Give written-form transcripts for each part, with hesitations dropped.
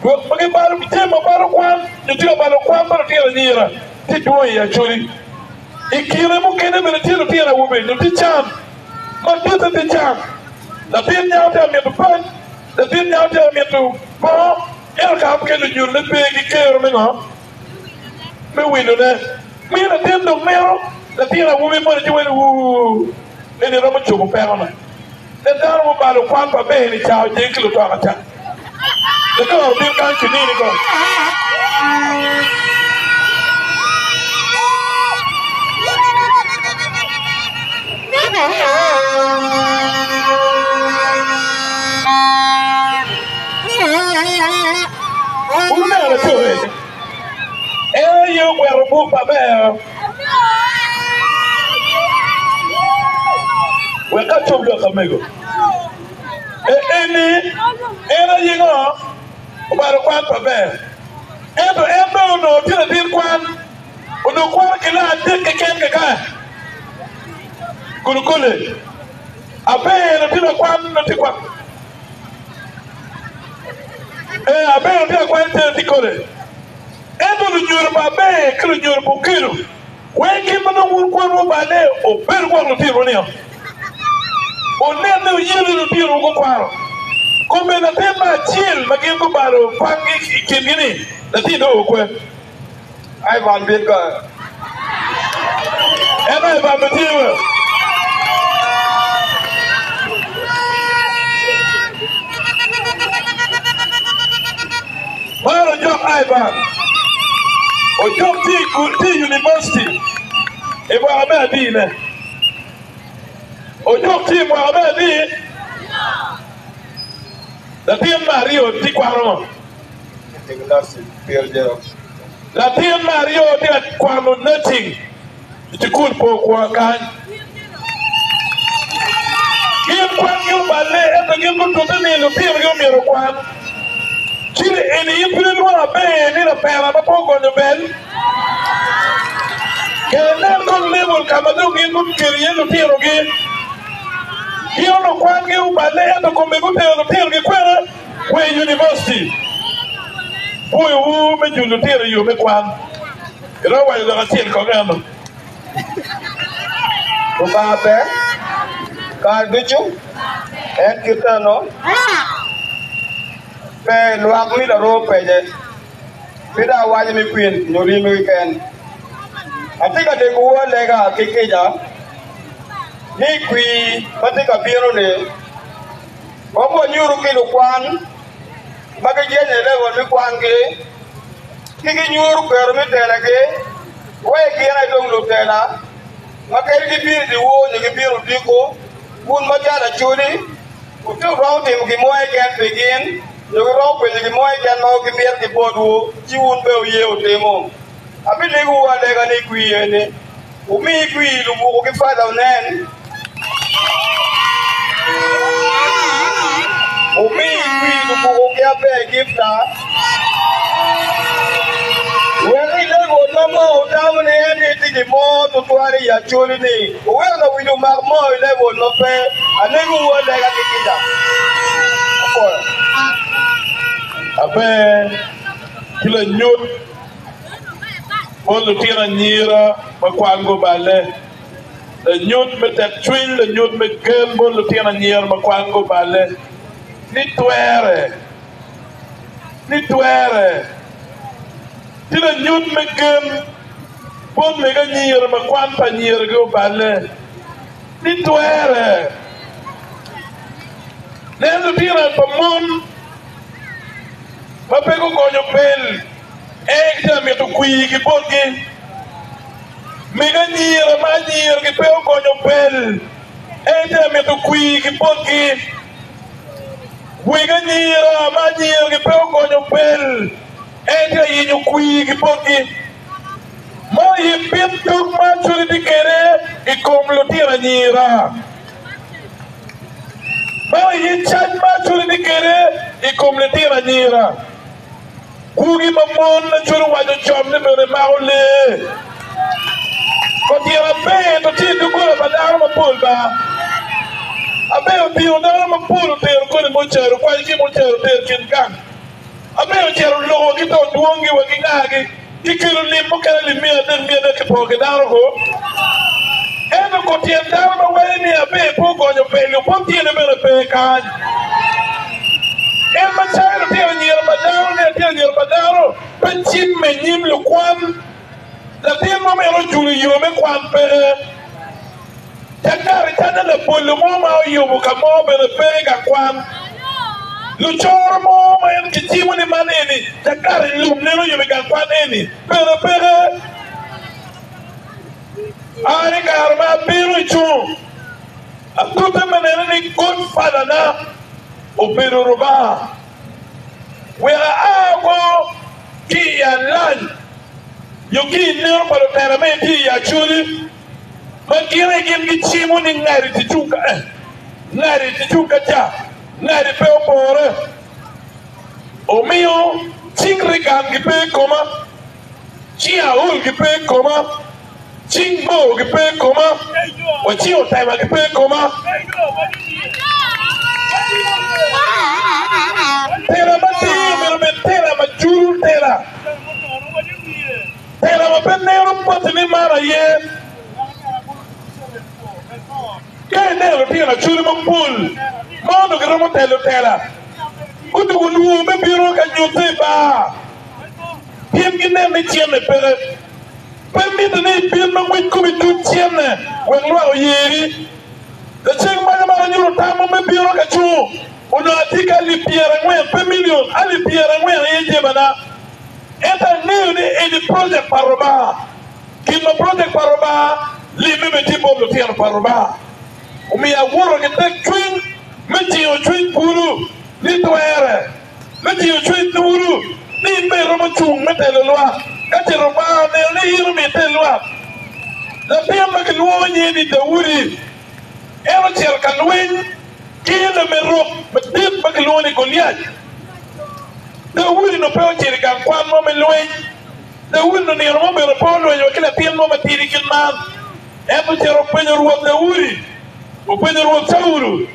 Bagi baru tema baru kwan, jadi baru kwan baru tiada nyira. Ti dua ya curi. Ikira mungkin ada tiada ube, jadi jam. Macam tu jam. Tapi nyau dia metu pan, tapi nyau dia metu mo. Kau kena nyur lebih kikir mengo. Mewinu ne. Mina tiada mero, tiada ube mana cuci wu. Ini ramai cukup perana. Dan dalam baru kwan pabe ni cau jengkel tu akan. Lepas tu dia kan sini ni kau. Una la tuh. Yo berbu pabe. Weka coba kamego. Ini era yengo. Baru kwan pabe. Endo no tira dir kwan. Uno kwan kila dir keken keka. Kulukule. Abe no tira kwan no tikwan. Abe no tira kwan tira tikole. Endo no nyur pabe kilo nyur bukiro. Weki mana wur kwan wo bale o ber kwan no tira niyo. O nene o yiri no tira wo kwaro. Come na tema chill magengo baro pangi kingini natido kwe ai van bika ena ba metiwa baro job ai ba o job ti university e ba amadi ne o job ti mo amadi la tien Mario ti kwano. La tien Mario ti kwano nothing. Ti kul po kwa kan. Gin kwan gin bale eto gin kutu ni lo tien gin miro kwan. Chile eni impre lwa be ni la pera ba poco no bel. Kena kon level kamadu gin kutu kiriye lo tien gin. Io no kwan ge ubale to come gute no terge kwera we university. Uyu me julu tere yu me kwan. Ro wa yu ga tin ko ngano. Ko ba be ka duchu en kitano. Pe luak mi da ro pe je. Pida wa ni mi kwin nyori mi weekend. Atika de ko le ga kikeja. Ni kui patika biro ne Omo nyuru kilu kwan Bagi jene level mi kwan ke Kiki nyuru kero mi tela ke Wae kira dong lu tela Maka ki biri di wo Nyaki biru diko Kun majana chuni Kutu rong tim ki moe ken pegin Nyaki rong pe nyaki moe ken mau ki biru ki bodu Chiwun pe uye utemo Abi ligu wa lega ni kui yene Umi kui lubu ki fada unen Umi kui lubu ki ape gifta Weli lego nama utamu ni eni tiki mo tutuari ya chuli ni Uwela widu magmo ilego nope Anegu wa lega kikida Ape Kila nyut Olu tira nyira Makwango bale Le nyut me te twin le nyut me gembo Olu tira nyira makwango bale Ni tuere Tira nyut me gem Pon me ga nyira makwan pa nyira go bale Ni tuere Nendo tira pa mon Mapego konyo pel Ekta me to kui ki porki Mega nyira ma nyira ki peo konyo pel Ekta me to kui ki porki Wega nyira ma nyira ki peo konyo pel Ekta yinyo kui ki porki Mo yi pintuk ma churi di kere Ikom lo tira nyira Mo yi chan ma churi di kere Ikom lo tira nyira Kugi mamon na churu wajo chom ni mere maule. Ko tira be to ti du kula badaro mapul ba. Abe o ti o daro mapul te ko ni mochero kwa ki mochero te kin kan. Abe chero logo kita duongi wakingagi kikilo limbo kala limia de kipoke daro eno kotien daro ma weni abe poko nyo pelo pontiene bere pekan en macharo tio nyer badaro ne tio nyer badaro penchim menyim lo kwan la tien mo mero juli yo me kwan pe takari tana le polo mo ma yo ka mo bere pega kwan luchoro mo mayan kichimo ni maneni takari lumneno yo me kan kwan eni pere ari karma biru chu atuta manene ni godfather na obiru ruba wera ago ki ya lan yoki nero palo teramenti ya chuli makire gin kichimo ni ngari tichuka cha ngari pe opore omio chingri kan gipe koma chia ul gipe koma chingbo gipe koma wachio taima gipe koma tera mati tera majuru tera mapenero potini mara ye kenelo tira churi mambul mono gramo tera kudu ulu me biro ka nyote ba piem gine me tiene pere permite ne piem no wit ko bitu tiene wen lo oyeri de cheng mara nyuro tamo me biro ka chu ono atika li piera ngwen pe million ali piera ngwen yeje bana eta ne ni project paroba kimo project paroba li me tipo lo tiene paroba umi ya woro ke tek twin meti o twin puru ni toere meti o twin puru ni me romo chung metelo loa kati roba ne ni yiro metelo loa la pemba ke luo ni ni dawuri ero cher kalwen kila mero betit ba ke luo ni Goliath dawuri no peo cher kan kwan mo me loen dawuri no ni romo be polo yo kila piem mo matiri kin man ero cher o penyo ruo dawuri o penyo ruo tauru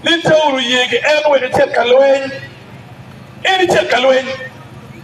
ni tauru yege eno we cher kalwen eni cher kalwen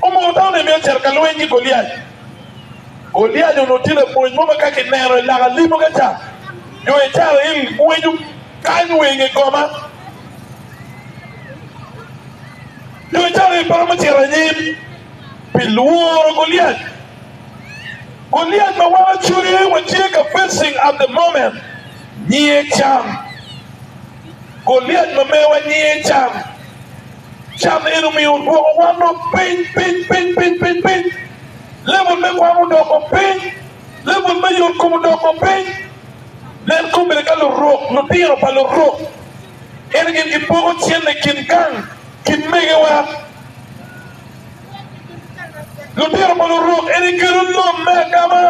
o mo tawne me cher kalwen ni Goliath no tira po mo ka ke nero la limo ka cha yo e cha il wenyu kan wenge koma yo e cha il para mo cher ni piluoro Goliath ma wa churi wa cheka facing at the moment ni cham Goliath ma me wa ni cham eno mi un wa no pen level me kwa mundo ko pen level me yor ko mundo ko pen len ko be ka lo ro no tiro pa lo ro ergen ki pogo tiene kin kan kin mege wa lo tiro pa lo ro ergen lo me kama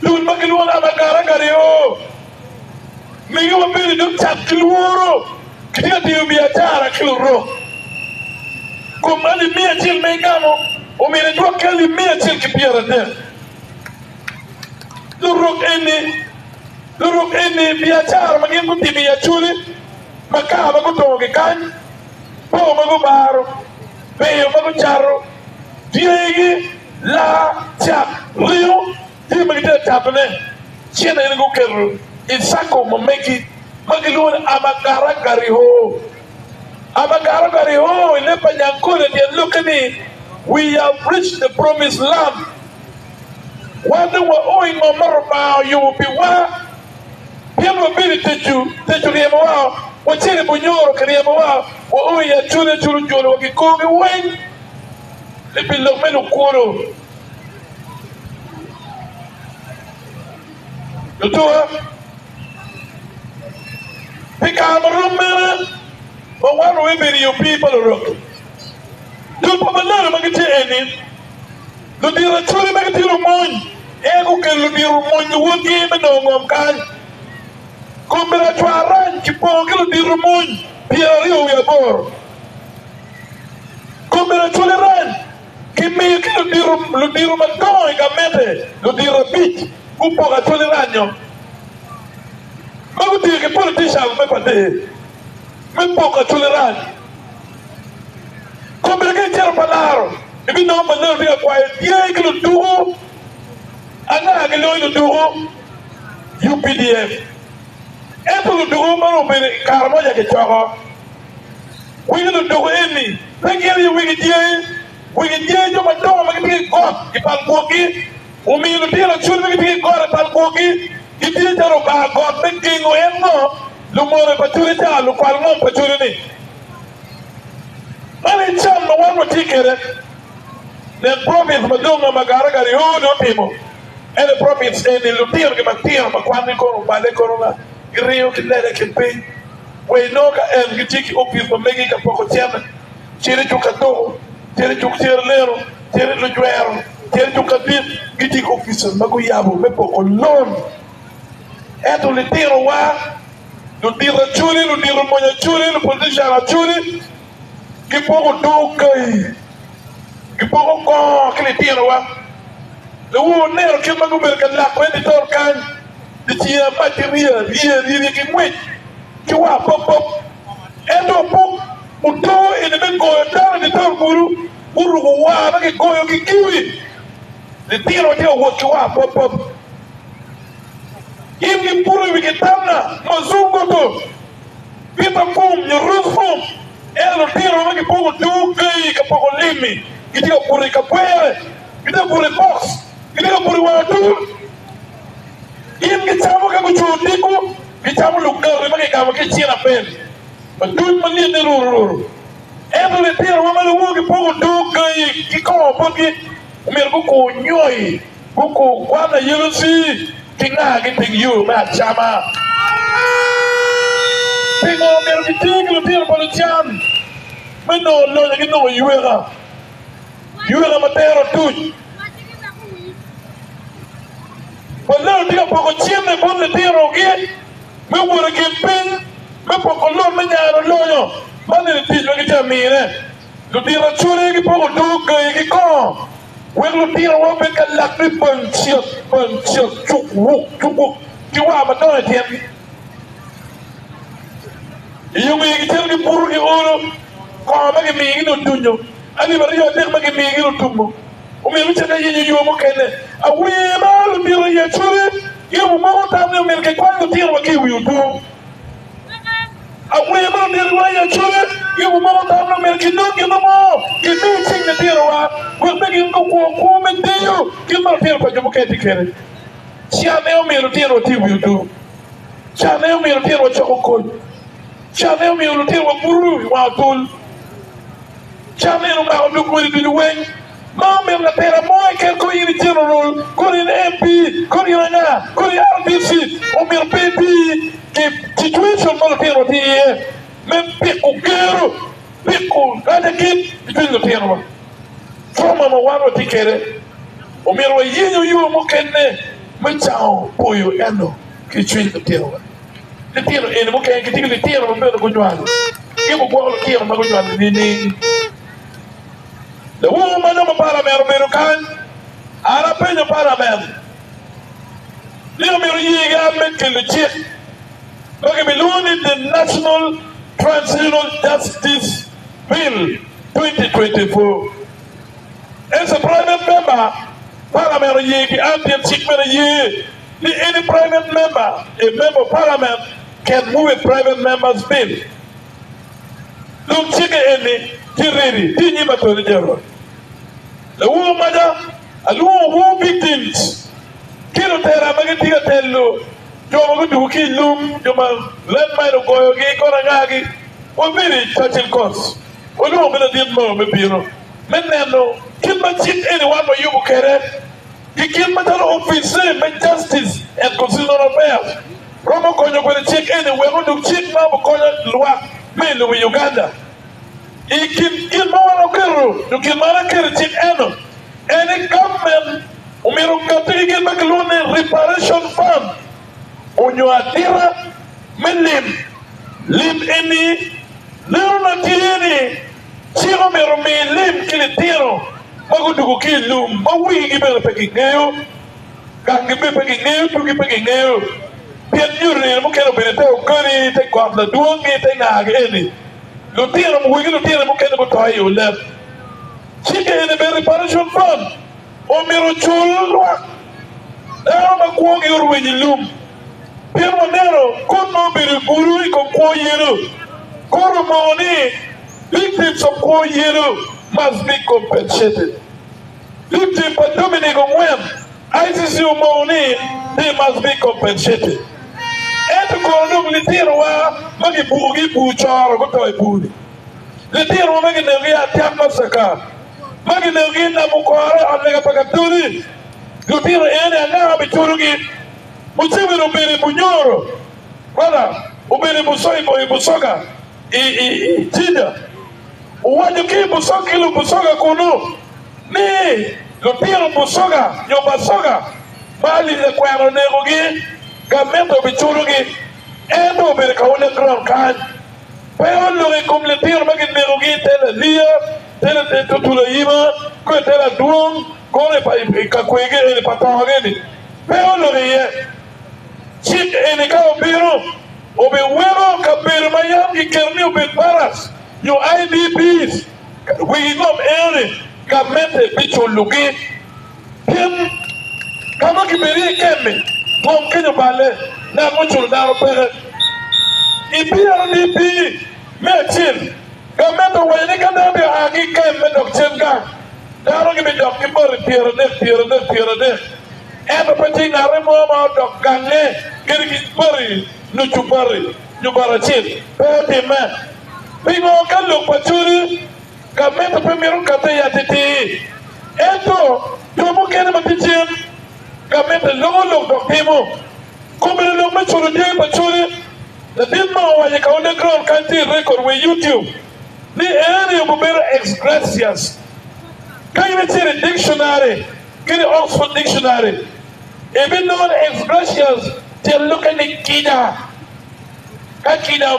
lo ma ke lo na ba kara yo mege wa be do chat kilworo kidia dio biashara kiloro ko mali mia til me gamo o mire do kali mia til ki piera de luruk eni biashara magin buti biya chuli makaba ko toge kan po mago baro beyo mago charo diegi la chap rio di magita tapne chena ene go keru isako momeki magilun amagara gariho ile panyankole dia lukani we have reached the promised land what they were owing Marba you will be wa people be teju riemo wa chele bunyoro kriemo wa o ya chule jolo wakikoge wen lepilo meno koro Lutua Picamarumera, but one way very you people rock. You put a lot of any. The dear truly make it your moon. Ego can be rumon, you won't give me no more can. Come back to a ranch, you pong the rumon. Pierre, we are born. Come back to the run. Give me a kill the room, Ludirum and going a method. Ludira beach, who pong a tolerano. Maguti ke politician me pate me poka tolerant Come ke cher palaro. Ibi no manel bi kwa ye ke lu dugo. Ana ke lu dugo. UPDF. Eto lu dugo maro be karamo ya ke chogo. We lu dugo eni. Pekeri we ke je jo madongo magiti God ipal koki. Umi lu tira chul magiti God ipal koki. Iti jaro ba God mekingo enno. Lumore paturi ta lu kwal ngom paturi ni. Mani cham no wan matikere. The prophets madonga magara gari no timo. And the prophets in the lutiro ke matiro makwani kono bale corona. Grio ke lere ke pe. We no ka en gitiki office megi ka poko tiana. Chere chukato, chere chukere lero, chere lujuero, chere chukabit gitiki office magu yabo me poko lon. Eto litiro wa lutiro churi, lutiro monya churi, lupolitisha churi. Kipoko dokai. Kipoko ko kile tiro wa. Le wo nero ke magu berka la kwendi torkan. De tia materia rie ke mwit. Ki wa pop. Eto pop muto ene ben go tara de tor guru go wa ba ke go yo ki kiwi. Le tiro te wo ki wa pop. Im puro wi ke tamna mazungo to. Pita pum ni rusfum. Elo tiro ma ke pogo dukai ka pogo limi. Kiti ka puri ka puere. Kiti ka puri box. Kiti ka puri watu. Im ke chamo ka kuchutiku. Ke chamo lugar ma ke ka ke chira pen. Padun mali ne ruru. Elo le tiro ma lu ke pogo dukai ki ko pogi. Mir ko nyoi. Ko kwana yelusi. Kinga ke ting yu ma chama. Tingo mir ke ting lu tiro politian. Meno lo ya no yuera. Yuera matero tu. Wala diga poko chieme bon le tiro ge. Me wora ke pen. Me poko lo me nyaro loyo. Mane le tiro ke tamire. Lu tiro chore ke poko du ke ko. We lu tiro wa be ka lakri ponchio chuk. Ki wa ma do tiem. Yumi ke tel ke puru ke oro. Ko ma ke mi no dunyo. Ani bari yo tek ma ke mi no tumbo. O me lucha na yenyo yo mo kene. A we ma lu tiro ye chore. Yo mo ta me me ke kwa lu tiro wa ke wi du. A we ma lu tiro wa ye chore. Yo mo ta me me ke no ke no mo. Ke mi ching na tiro wa. Ko me ke ko me de yo. Ke ma tiro pa jo mo ke tikere. Sia me o me lu tiro ti wi du. Sia me o me lu tiro cho ko. Sia me o me lu tiro wa buru wa tul. Chame no ma lu ko di wen ma me la pera mo ke ko yiri general ko ni MP ko ni na ko ni RDC o mi pepi ke situation mo pera ti me pico gero pico ada ke di lo pera forma mo wano ti kere o mi ro yinyo yo mo kenne me chao poyo eno ke chui lo pera le pera ene mo ke ti le pera mo be ko nyalo ke mo ko lo pera mo ko nyalo ni the woman of Parliament American, Arapeno Parliament. Little Miriam making the chief. Look at me, the National Transitional Justice Bill 2024. As a private member, Parliament Yegi, Antian Chickman Ye, any private member, a member of Parliament can move a private member's bill. Look, chicken any. Ready, didn't even to the general. The woman, a woman victims. Kilo terra, Magatia tello, Joe to kill loom, Joma, let my go, Koragagi, or very touching costs. Or no, but I didn't know, maybe. Menano, kill my chief anyone for you, Kere. He killed my office, make justice and constitutional affairs. Romo Koyo will check anywhere, going to check now, Koyo Lua, mainly Uganda. Ikin mawala kero, yukin mara kero chik eno. Any government, umiru katiki kin makalune reparation fund. Unyo atira, lim eni, liru na tieni. Chiro miru mi lim kili tiro. Magudugu ki lum, mawi gibele peki ngayo. Kangibe peki ngayo, tuki peki ngayo. Pian nyuri, mukero benete ukuri, te kwa mla duongi, te ngage eni. Lutira mo wigi lutira mo kene mo toyo left chike in a reparation fund o miro chulwa daro makuong yor wenyilum pien monero kono biri guru iko kwa yero koro maoni victims of kwa yero must be compensated. Victim for Dominic Ongwen ICC maoni they must be compensated. Eto kono litiro wa magi bugi bucharo kutoy budi litiro wa magi negi atiak masaka magi negi na mukore anega pakaturi litiro ene anga bichurugi Musevi ubiri bunyoro wala ubiri busoi boy busoga tida uwaje ki busoga ilu busoga kunu ni lutiro busoga nyoba soga bali le kwano negogi gamento bichurugi endo ubiri kaule ground kan pero lo kum litiro magi negogi tele lia tele tutula yima ko tele duong ko le pa kakwege le patawageni pero lo ye chik enika obiro obe wero kabir mayam ikerni obe paras your IDPs we not ere kamente bicho lugi kim kama kibiri kemme mom kenyo bale na mucho daro pere IDP metin kamente wayne kana be agi kemme dokchen ga daro gibi dok kibor piere ne eba pati ngare moma dok gange kiri bari nuchu bari nyubara chil pete me pingo kaluk pachuri kameta pemiru kate ya titi eto yomu kene matichim kameta log dok timo kumere log machuru diye pachuri the dimma wanye kaone ground kanti record we YouTube ni ene yobubero exgracias kaya chiri dictionary kiri Oxford dictionary even though expressions they look at the kida kakida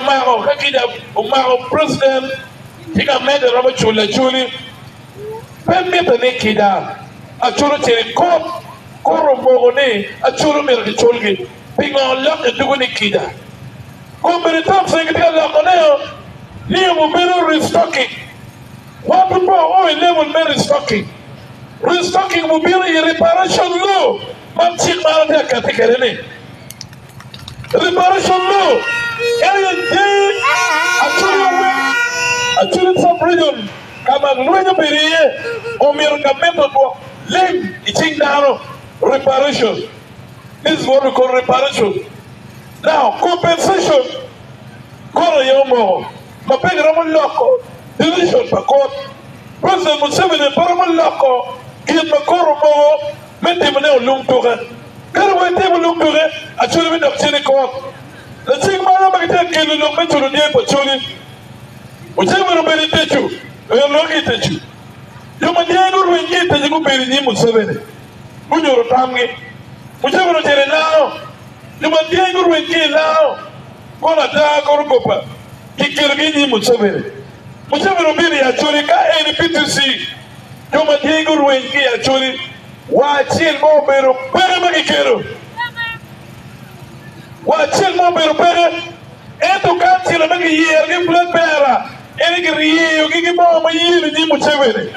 umaro president tika mede robo chuli pembe ne kida achuru tere ko robo ne achuru mer chulgi pingo lock dugu ne kida ko mere top secretary lock ne ni mo bero restocking what people level restocking will be a reparation law. Man chik malade katekerene. Reparation law. Every actually some region kama ngwenye beriye omirgamento do len iching daro reparation. This is what we call reparation. Now compensation. Kono yomo. Mapega ramo loko. Division pa court. President Museveni paramo loko. Kiyan makoro mo mete mane ulung tuga karo wete ulung tuga achuli mi dokchini ko la ching mara magite kelu lung me chulu die po chuli uchema no beri techu yo logi techu yo mandie no wengi techu ko beri ni Museveni bunyoro tamge uchema no tere lao yo mandie no wengi lao ko na ta ko rukopa kikirgi ni Museveni no beri achuli ka NPTC yo mandie no wengi achuli wachil mo bero pere magikero wachil mo bero pere eto kanti la magi yer gi blood pera ene gi riyo gi mo ma yili ni Museveni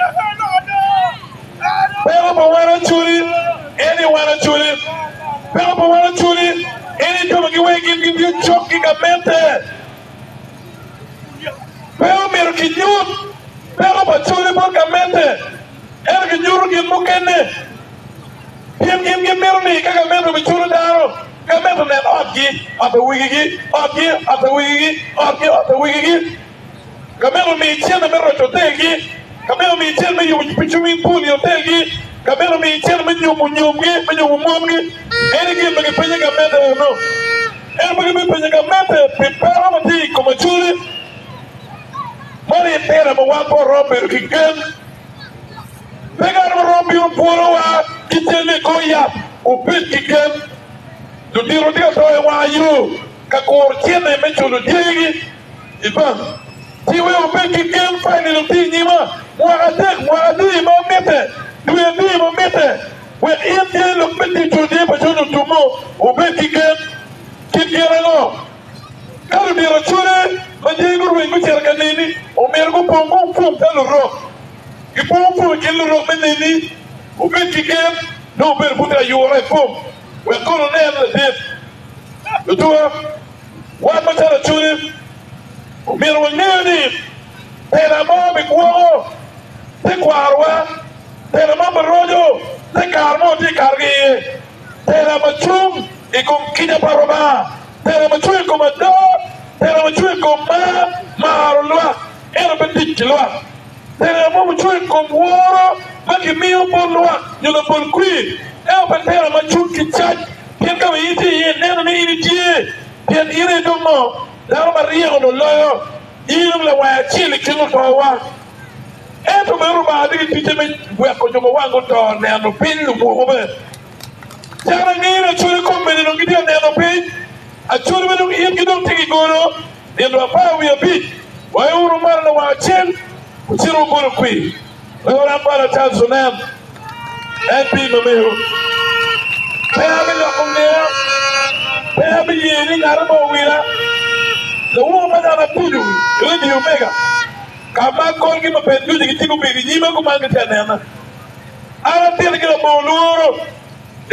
pero po wana churi ene wana churi pero po wana churi ene to magi wegi gi chokki gamente pero mero ki nyut pero po churi po gamente ene gi nyuru gi mukene Gim meroni kaka mero bichuru daro kamero nen otgi ata wigi kamero mi chena mero chotegi kamero mi chena me yumu pichumi puli otegi kamero mi chena me yumu momgi eni gi magi penye kamero no eni magi penye kamero prepare mati como churi mari tera mo wapo romper kiken pegar mo romper puro wa kitele koya upit kiken do diro dia to wa yu ka kor tiene me chulo digi iban ti we upit kiken fine lo ti nyima mo adi mo mete we in lo peti chulo pa chulo tumo upit kiken kikirano karu diro chule manjengo we ngucher kanini o mergo pongo fum talo ro Ipofu kiluro menini ubeti game no ber putra yore pom we kono ne det tuwa wa matara churi miro ngeni tera mo be kuo te kwarwa tera mo rojo te karmo ti kargi tera machum ikum kida paroma tera machum ikum do tera machum ikum marulwa era betik lwa tera mo machum ikum woro baki miyo bolwa nyolo bol kui e pa tera machum kichaj pien ka yiti ye neno ni ini tie pien ire domo daro maria no loyo ilum la wa chili kinu to wa e to meru ba digi tije me we ko jogo wango to ne no pinlu mo be jara ngira chuli ko me no gidi ne no pin a chuli me no yim gido tigi goro ne no pa wi bi wa uru mar no wa chen uchiru goro kui we ora para chanzo nam MP memeho pe abi lo kungia pe abi yeni ngaramo wira the woman na tuju ile ni omega kama kolgi mapendu dikitiku bigi nyima kumanga tena ara tele kila boluro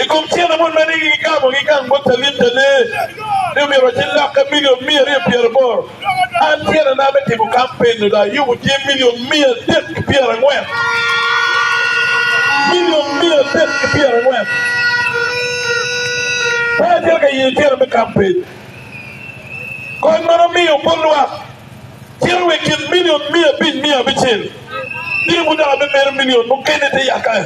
ikomtia na mon mani gikamo gikango talintale ni mi rojilla ka million mia re Pierre Bor antiera na beti bu campaign da you would give million mia det Pierre Ngwen million mia det Pierre Ngwen pa tele ka yitiera be campaign ko mano mio bolwa tele we kin million mia bin mia bichel ni mu da be mer million mo kenete yakay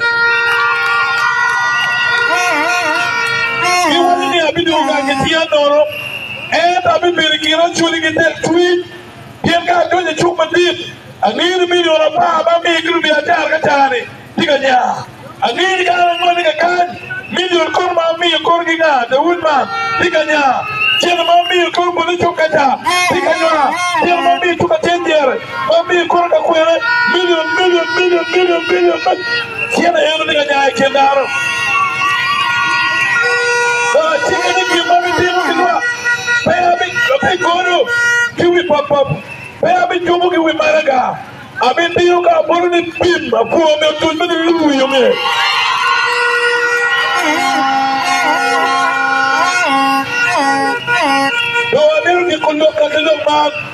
iwani ni abidu ga ketia noro tabi berikira chuli gitel tweet pien ka doje chuma dit angir million pa ba mi gru bi atar ka tani tiganya angir ka ngoni ka kan million kor ma mi kor giga de wudma tiganya chen ma mi kor bulu chukata tiganya chen ma mi chuka tender ma mi kor ka kwere million chen eno tiganya kendaro chikini ki ma mi timu kidwa Pay Goro, Kiwi Pop Pop, Pay Abi Jubu Kiwi Maraga, Abi Dioga Boroni Pim, a poor man to the Louis, you may. No, I never get conduct a little man.